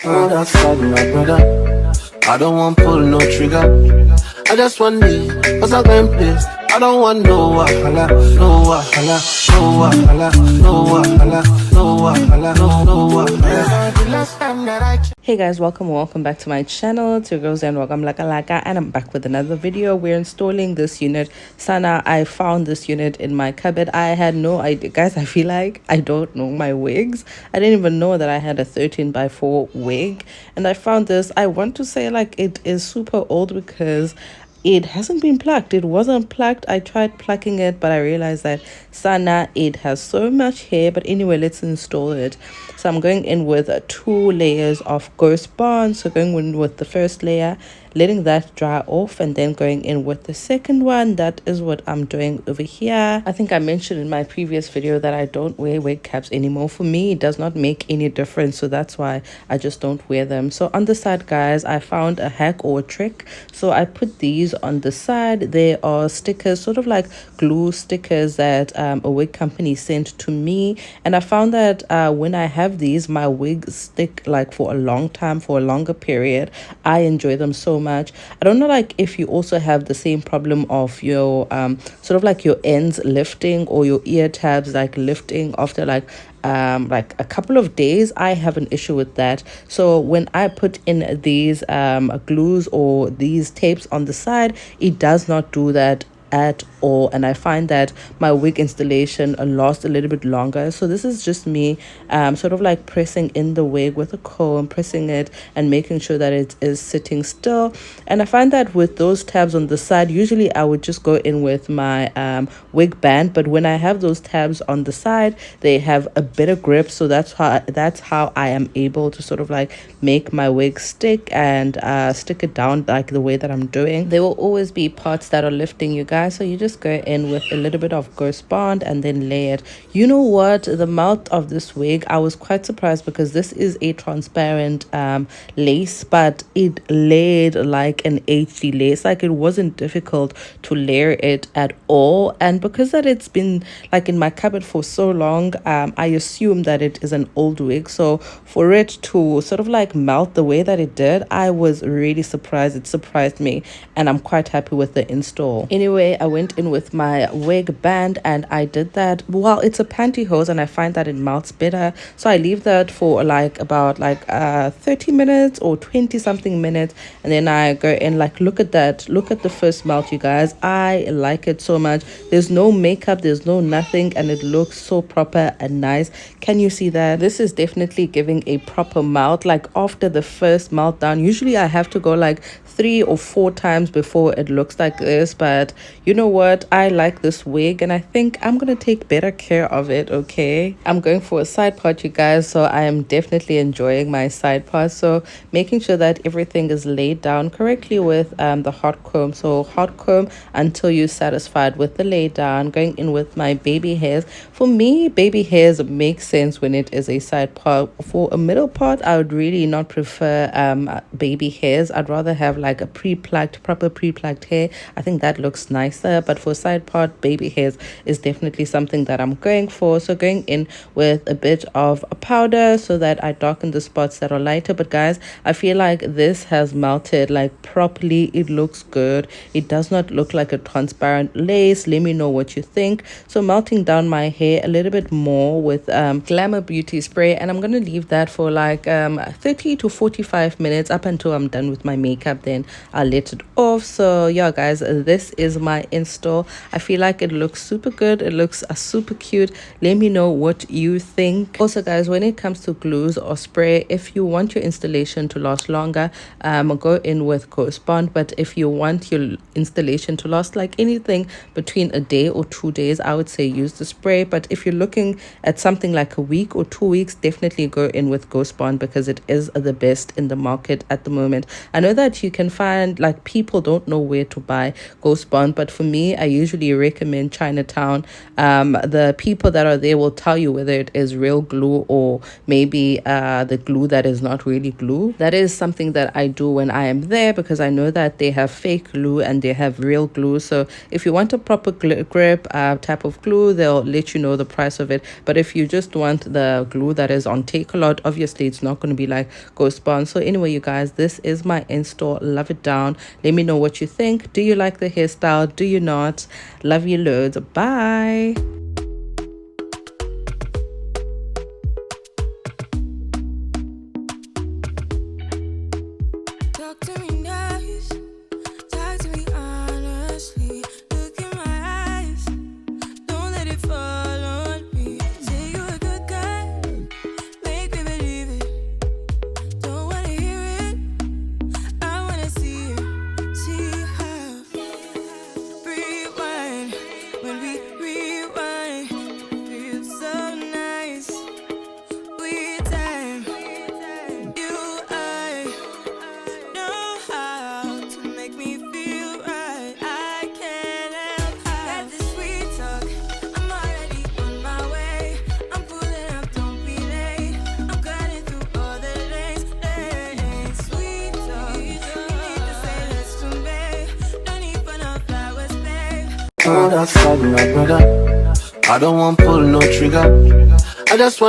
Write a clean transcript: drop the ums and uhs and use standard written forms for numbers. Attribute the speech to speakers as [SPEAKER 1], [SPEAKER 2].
[SPEAKER 1] Oh, that's sad, my brother. I don't want pull no trigger. I just want me, cause I'm going place. I don't want no wahala, no wahala, no wahala, no wahala, no wahala, no wahala. The last time that I
[SPEAKER 2] Hey guys, welcome back to my channel. It's your girls and welcome Laka, and I'm back with another video. We're installing this unit. Sana, I found this unit in my cupboard. I had no idea, guys. I feel like I don't know my wigs. I didn't even know that I had a 13x4 wig, and I found this. I want to say like it is super old because it hasn't been plucked. It wasn't plucked. I tried plucking it, but I realized that Sana, it has so much hair. But anyway, let's install it. So I'm going in with 2 layers of ghost bond. So going in with the first layer, letting that dry off, and then going in with the second one. That is what I'm doing over here. I think I mentioned in my previous video that I don't wear wig caps anymore. For me, it does not make any difference, so that's why I just don't wear them. So on the side, guys, I found a hack or a trick. So I put these on the side. They are stickers, sort of like glue stickers that a wig company sent to me, and I found that when I have these, my wigs stick like for a long time, for a longer period. I enjoy them so much. I don't know like if you also have the same problem of your sort of like your ends lifting, or your ear tabs like lifting after like a couple of days. I have an issue with that. So when I put in these glues or these tapes on the side, it does not do that at all, and I find that my wig installation lasts a little bit longer. So this is just me sort of like pressing in the wig with a comb, pressing it and making sure that it is sitting still. And I find that with those tabs on the side, usually I would just go in with my wig band, but when I have those tabs on the side, they have a better grip. So that's how I am able to sort of like make my wig stick and stick it down like the way that I'm doing. There will always be parts that are lifting, you guys, so you just go in with a little bit of ghost bond and then lay it. You know what, the mouth of this wig, I was quite surprised because this is a transparent lace, but it laid like an HD lace. Like it wasn't difficult to layer it at all, and because that it's been like in my cupboard for so long, I assume that it is an old wig. So for it to sort of like melt the way that it did, I was really surprised. It surprised me, and I'm quite happy with the install. Anyway, I went in with my wig band and I did that. Well, it's a pantyhose and I find that it melts better, so I leave that for like about like 30 minutes or 20 something minutes, and then I go in. Like look at that, look at the first melt, you guys. I like it so much. There's no makeup, there's no nothing, and it looks so proper and nice. Can you see that? This is definitely giving a proper melt. Like after the first meltdown, usually I have to go like 3 or 4 times before it looks like this, but you know what, I like this wig and I think I'm gonna take better care of it. Okay, I'm going for a side part, you guys, so I am definitely enjoying my side part. So making sure that everything is laid down correctly with the hot comb. So hot comb until you're satisfied with the lay down. Going in with my baby hairs. For me, baby hairs make sense when it is a side part. For a middle part, I would really not prefer baby hairs. I'd rather have like a pre-plucked, proper pre-plucked hair. I think that looks nicer, but for side part, baby hairs is definitely something that I'm going for. So going in with a bit of a powder so that I darken the spots that are lighter. But guys, I feel like this has melted like properly. It looks good. It does not look like a transparent lace. Let me know what you think. So melting down my hair a little bit more with Glamour Beauty spray, and I'm gonna leave that for like 30 to 45 minutes up until I'm done with my makeup. Then I'll let it off. So yeah, guys, this is my install. I feel like it looks super good. It looks super cute. Let me know what you think. Also, guys, when it comes to glues or spray, if you want your installation to last longer, go in with ghost bond. But if you want your installation to last like anything between a day or 2 days, I would say use the spray. But if you're looking at something like a week or 2 weeks, definitely go in with ghost bond because it is the best in the market at the moment. I know that you can find like people don't know where to buy ghost bond, but for me, I usually recommend Chinatown. The people that are there will tell you whether it is real glue or maybe the glue that is not really glue. That is something that I do when I am there, because I know that they have fake glue and they have real glue. So if you want a proper grip type of glue, they'll let you know the price of it. But if you just want the glue that is on Takealot, obviously it's not going to be like Ghost Bond. So anyway, you guys, this is my install. Love it down. Let me know what you think. Do you like the hairstyle? Do you not? Love you loads. Bye.
[SPEAKER 1] Talk to me nice, talk to me honestly. Look in my eyes, don't let it fall on me. Say you're a good guy, make me believe it. Don't wanna hear it, I wanna see it. See how rewind, when we rewind, feels so nice. We time, you I know how to make me feel right. I can't help how this sweet talk. I'm already on my way. I'm pulling up, don't be late. I'm cutting through all the lanes. Sweet talk. You need to say less to me. No need for no flowers, babe. Oh, that's fine, my brother. I don't want pull no trigger. I just want